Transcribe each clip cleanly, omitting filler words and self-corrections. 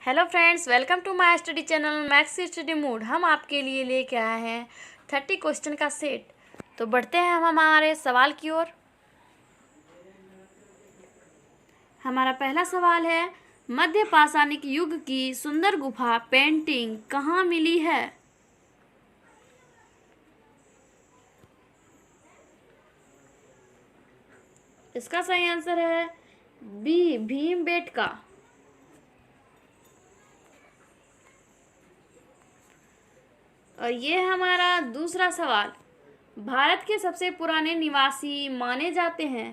Hello friends, welcome to my study channel maths study mood. हम आपके लिए लेके आए हैं 30 क्वेश्चन का सेट। तो बढ़ते हैं हम हमारे सवाल की ओर। हमारा पहला सवाल है, मध्य पाषाणिक युग की सुंदर गुफा पेंटिंग कहाँ मिली है? इसका सही आंसर है बी, भीमबेटका। और ये हमारा दूसरा सवाल, भारत के सबसे पुराने निवासी माने जाते हैं।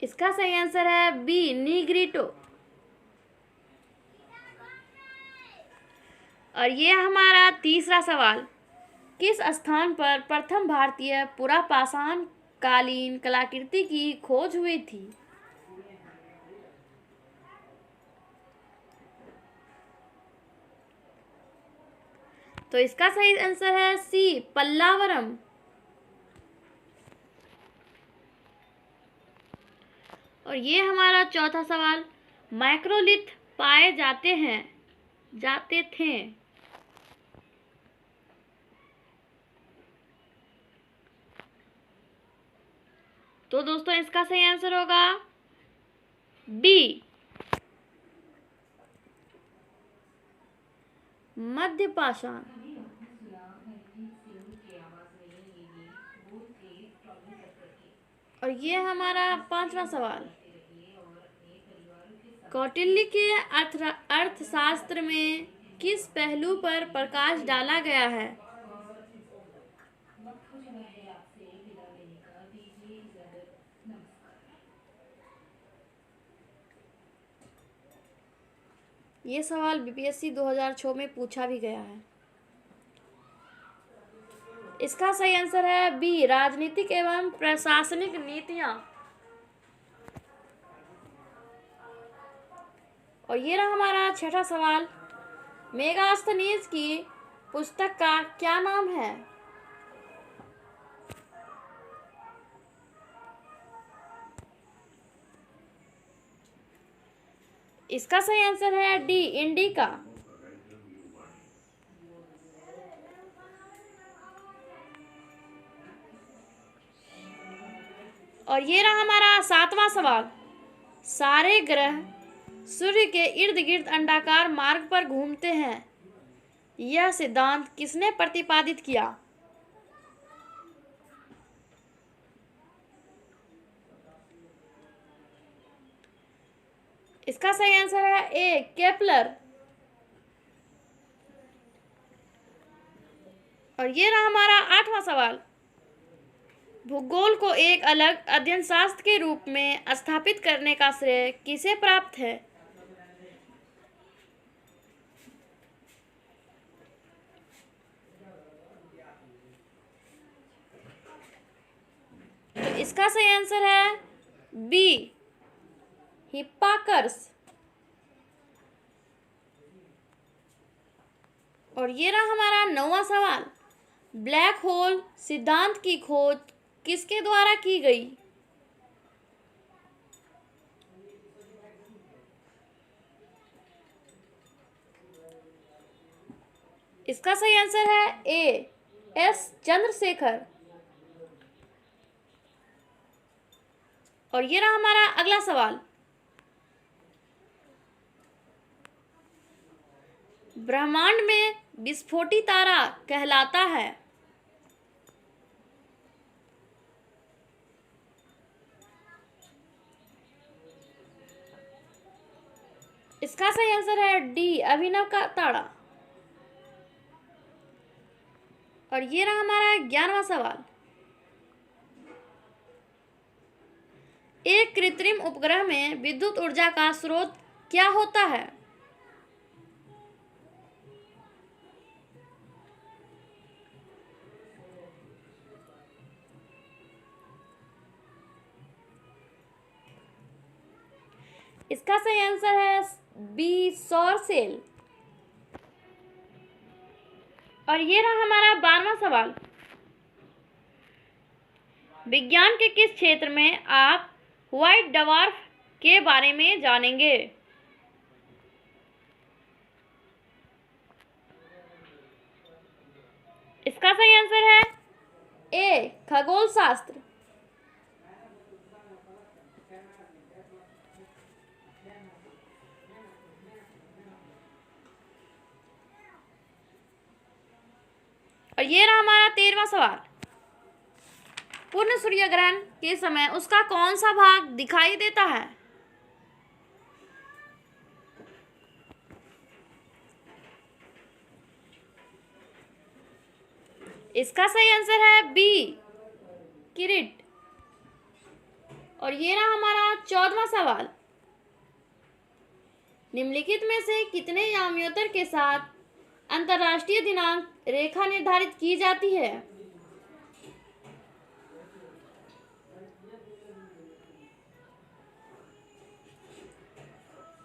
इसका सही आंसर है बी, नीग्रिटो। और ये हमारा तीसरा सवाल, किस स्थान पर प्रथम भारतीय पुरापाषाण कालीन कलाकृति की खोज हुई थी? तो इसका सही आंसर है सी, पल्लावरम। और ये हमारा चौथा सवाल, माइक्रोलिथ पाए जाते थे। तो दोस्तों इसका सही आंसर होगा बी, मध्य पाषाण। और ये हमारा पांचवा सवाल, कौटिल्य के अर्थशास्त्र में किस पहलू पर प्रकाश डाला गया है? ये सवाल बीपीएससी 2006 में पूछा भी गया है। इसका सही आंसर है बी, राजनीतिक एवं प्रशासनिक नीतियां। और ये रहा हमारा छठा सवाल, मेगास्थनीज की पुस्तक का क्या नाम है? इसका सही आंसर है डी, इंडिका। और ये रहा हमारा सातवां सवाल, सारे ग्रह सूर्य के इर्द गिर्द अंडाकार मार्ग पर घूमते हैं, यह सिद्धांत किसने प्रतिपादित किया? इसका सही आंसर है ए, केपलर। और ये रहा हमारा आठवां सवाल, भूगोल को एक अलग अध्ययन शास्त्र के रूप में स्थापित करने का श्रेय किसे प्राप्त है? तो इसका सही आंसर है बी, हिप्पार्कस। और ये रहा हमारा नौवां सवाल, ब्लैक होल सिद्धांत की खोज किसके द्वारा की गई? इसका सही आंसर है ए, एस चंद्रशेखर। और ये रहा हमारा अगला सवाल, ब्रह्मांड में विस्फोटी तारा कहलाता है। इसका सही आंसर है डी, अभिनव का तारा। और ये रहा हमारा 11वां सवाल, एक कृत्रिम उपग्रह में विद्युत ऊर्जा का स्रोत क्या होता है? इसका सही आंसर है बी, सौर सेल। और ये रहा हमारा 12वां सवाल। विज्ञान के किस क्षेत्र में आप व्हाइट डवार्फ के बारे में जानेंगे? इसका सही आंसर है ए खगोल शास्त्र। और ये रहा हमारा 13वां सवाल। पूर्ण सूर्य ग्रहण के समय उसका कौन सा भाग दिखाई देता है? इसका सही आंसर है बी किरीट। और ये रहा हमारा 14वां सवाल। निम्नलिखित में से कितने याम्योत्तर के साथ अंतर्राष्ट्रीय दिनांक रेखा निर्धारित की जाती है?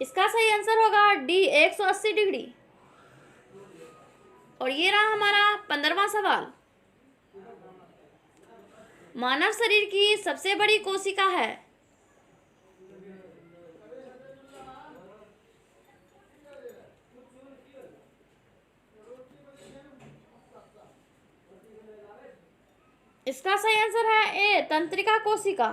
इसका सही आंसर होगा डी 180 डिग्री। और ये रहा हमारा 15वां सवाल। मानव शरीर की सबसे बड़ी कोशिका है? इसका सही आंसर है ए तंत्रिका कोशिका।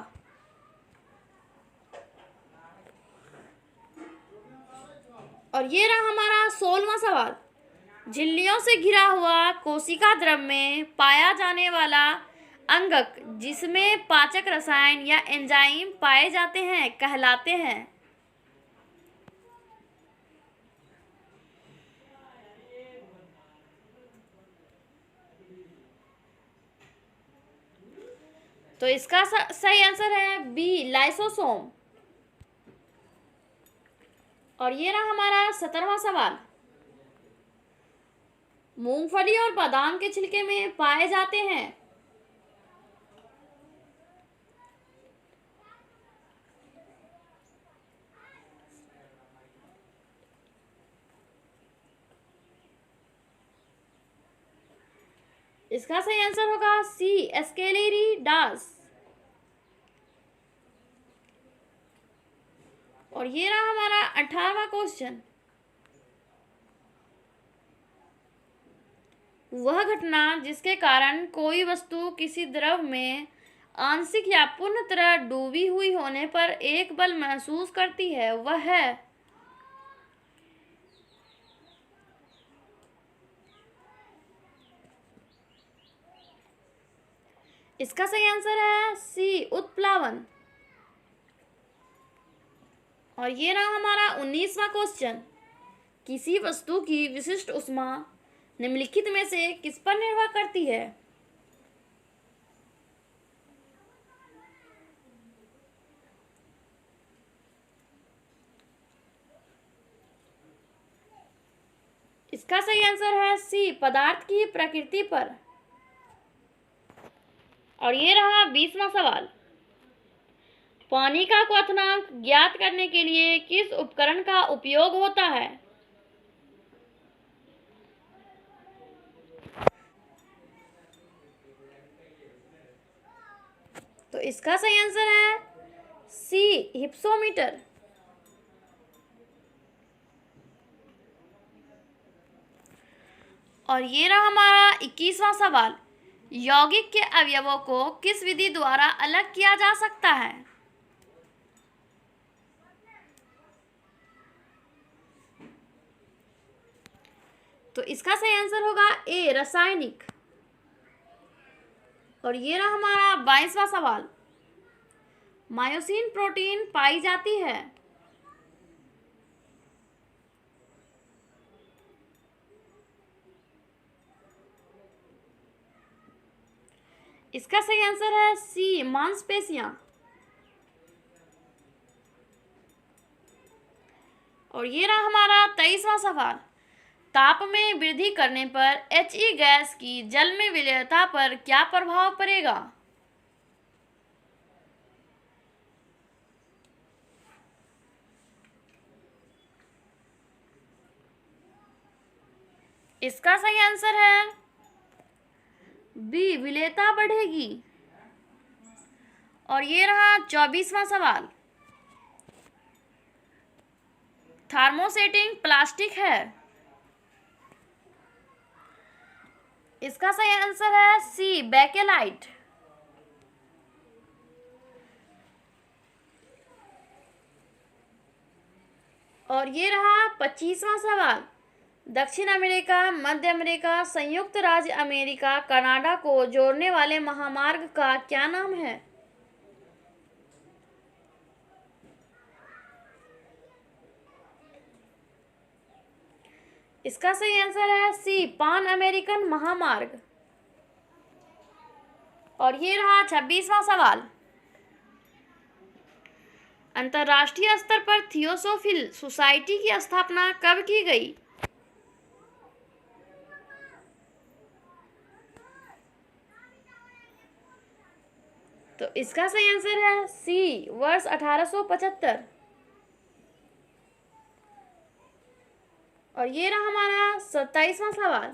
और ये रहा हमारा 16वां सवाल। झिल्लियों से घिरा हुआ कोशिका द्रव में पाया जाने वाला अंगक जिसमें पाचक रसायन या एंजाइम पाए जाते हैं कहलाते हैं? तो इसका सही आंसर है बी लाइसोसोम। और ये रहा हमारा 17वां सवाल। मूंगफली और बादाम के छिलके में पाए जाते हैं? इसका सही आंसर होगा सी एस्केलेरिडास। और ये रहा हमारा 18वां क्वेश्चन। वह घटना जिसके कारण कोई वस्तु किसी द्रव में आंशिक या पूर्ण तरह डूबी हुई होने पर एक बल महसूस करती है वह है? इसका सही आंसर है सी उत्प्लावन। और ये रहा हमारा 19वां क्वेश्चन। किसी वस्तु की विशिष्ट ऊष्मा निम्नलिखित में से किस पर निर्भर करती है? इसका सही आंसर है सी पदार्थ की प्रकृति पर। और ये रहा 20वां सवाल। पानी का क्वथनांक ज्ञात करने के लिए किस उपकरण का उपयोग होता है? तो इसका सही आंसर है सी हिप्सोमीटर। और ये रहा हमारा 21वां सवाल। यौगिक के अवयवों को किस विधि द्वारा अलग किया जा सकता है? तो इसका सही आंसर होगा ए रासायनिक। और ये रहा हमारा 22वां सवाल। मायोसिन प्रोटीन पाई जाती है? इसका सही आंसर है सी मांसपेशियां। और ये रहा हमारा 23वां सवाल। ताप में वृद्धि करने पर He गैस की जल में विलयता पर क्या प्रभाव पड़ेगा? इसका सही आंसर है बी विलेयता बढ़ेगी। और ये रहा 24वां सवाल। थर्मोसेटिंग प्लास्टिक है। इसका सही आंसर है सी बेकेलाइट। और ये रहा 25वां सवाल। दक्षिण अमेरिका, मध्य अमेरिका, संयुक्त राज्य अमेरिका, कनाडा को जोड़ने वाले महामार्ग का क्या नाम है? इसका सही आंसर है सी पान अमेरिकन महामार्ग। और ये रहा 26वां सवाल। अंतर्राष्ट्रीय स्तर पर थियोसोफिल सोसाइटी की स्थापना कब की गई? तो इसका सही आंसर है सी वर्ष 1875। और ये रहा हमारा 27वां सवाल।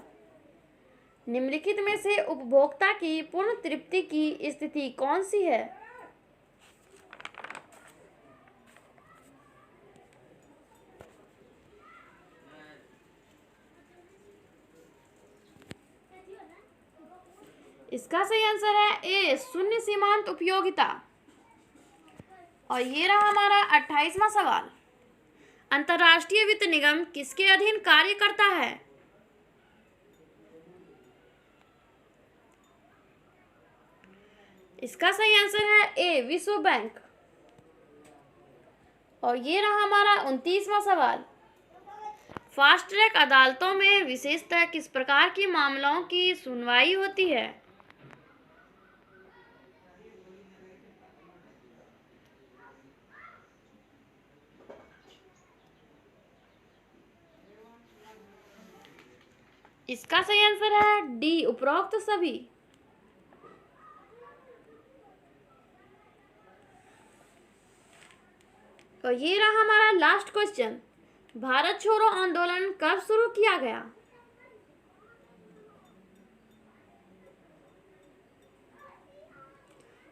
निम्नलिखित में से उपभोक्ता की पूर्ण तृप्ति की स्थिति कौन सी है? इसका सही आंसर है ए शून्य सीमांत उपयोगिता। और ये रहा हमारा 28वां सवाल। अंतर्राष्ट्रीय वित्त निगम किसके अधीन कार्य करता है? इसका सही आंसर है ए विश्व बैंक। और ये रहा हमारा 29वां सवाल। फास्ट ट्रैक अदालतों में विशेषतः किस प्रकार की मामलों की सुनवाई होती है? इसका सही आंसर है डी उपरोक्त सभी। और ये रहा हमारा लास्ट क्वेश्चन। भारत छोड़ो आंदोलन कब शुरू किया गया?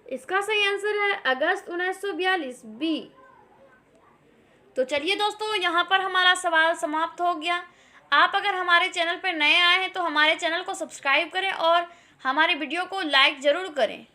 इसका सही आंसर है अगस्त 1942 बी। तो चलिए दोस्तों, यहाँ पर हमारा सवाल समाप्त हो गया। आप अगर हमारे चैनल पर नए आए हैं तो हमारे चैनल को सब्सक्राइब करें और हमारे वीडियो को लाइक ज़रूर करें।